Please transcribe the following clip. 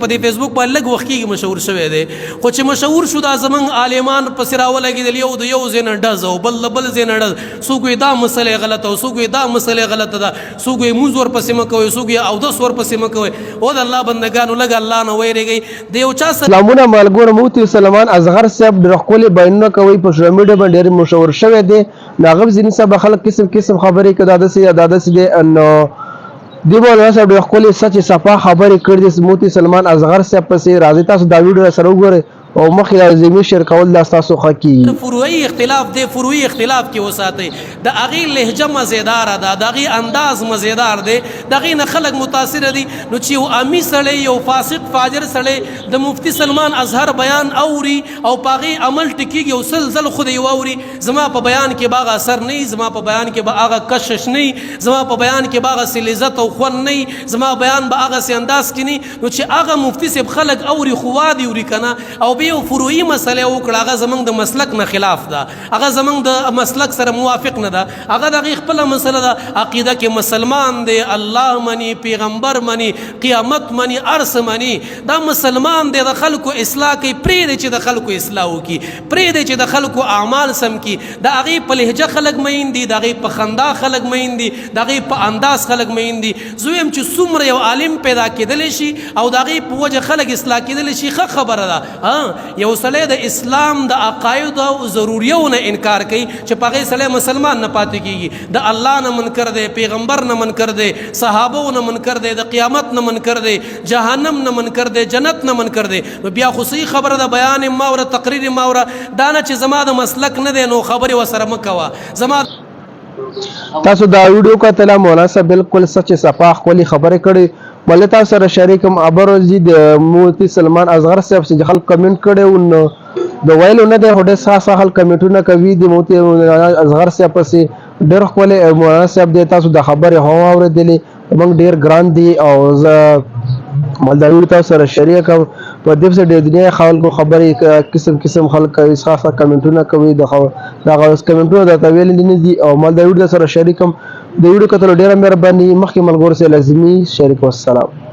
په دې فیسبوک باندې لږ وخت کېږي مشهور شوی دی خو چې مشهور شو دا زمونږ عالمان پسې راولګېدل یو د یو ځای نه ډز او بل د بل ځای نه ډز څوک وایي دا مسلې غلطه او څوک وایي دا مسلې غلطه ده څوک وایي مونځ ورپسې مه کوئ څوک وایي اودس ورپسې مه کوئ او د الله بندګانو لږ الله نه ویرېږئ د یو چا سلامونه ملګرو مفتي سلمان اصغر صاحب ډېر ښکلي بیانونه کوي په سوشل میډیا باندې ډېر مشهور شوی دی نو هغه ځینې صاحب خلک قسم قسم خبرې کوي دا داسې یا دا داسې دی نو دی مولانا صاحب ډېر ښکلې سچ صفا خبرې کړې دي مفتي سلمان اصغر صاحب پسې راځي تاسو دا ویډیو سره وګورئ او مخکې لازمي شیر کول دا ستاسو ښه کېږي فروعي اختلاف دی فروعي اختلاف کې وساتئ د هغې لهجه مزیداره ده د هغې انداز مزیدار دی د هغې نه خلک متاثره دي نو چې یو عامي سړی یو فاسق فاجر سړی د مفتي سلمان اظهر بیان اوري او په هغې عمل ټکېږي او سل ځل خو یې واوري زما په بیان کې به هغه اثر نه وي زما په بیان کې به هغه کشش نه وي زما په بیان کې به هغسې لذت او خوند نه وي زما بیان به هغسې انداز کې نه نو چې هغه مفتي صاحب خلک اوري خو وادي اوري که نه او یو فروعي مسله وکړه هغه زمونږ د مسلک نه خلاف ده هغه زمونږ د مسلک سره موافق نه ده هغه د هغې خپله مسله ده عقیده کې مسلمان دی الله مني پیغمبر مني قیامت مني هر څه مني دا مسلمان دی د خلکو اصلاح کوي پرېږدی چې د خلکو اصلاح وکړي پرېږدی چې د خلکو اعمال سم کړي د هغې په لهجه خلک مین دي د هغې په خندا خلک مین دي د هغې په انداز خلک مین دي زه وایم چې څومره یو عالم پیدا کېدلی شي او د هغې په وجه خلک اصلاح کېدلی شي ښه خبره ده یو سړی د اسلام د عقایدو او ضروریو نه انکار کوي چې په هغې سړی مسلمان نه پاتې کېږي د الله نه منکر دی پیغمبر نه منکر دی صحابو نه منکر دی د قیامت نه منکر دی جهنم نه منکر دی جنت نه منکر دی نو بیا خو صحیح خبره ده بیان یې ماوره تقریر یې ماوره دا نه چې زما د مسلک نه دی نو خبرې ورسره مه کوه زما تاسو دا ویډیو کتله مولانا صاحب بالکل سچ صفا ښکلې خبرې کړې بلې تاسو سره شریکم ابروزي د مفتي سلمان اصغر صاحب چې خلک کمنټ کړی نو د ویلو نه دی خو ډېر ښه خلک کمنټونه کوي د مفتي اصغر صاحب پسې ډېر ښکلی مولانا صاحب دی تاسو د خبرې هم اورېدلې موږ ډېر ګران دي او زه مالداري تاسو سره شریک کوم په دې پسې ډېر دنیا خلکو خبرې قسم قسم خلک کوي ښه کمنټونه کوي دغه کمنټونه درته ویلي نه دي او مالداري سره شریک کوم د ویډیو کتلو ډېره مهرباني مخکې ملګرو سره لازمي شریک والسلام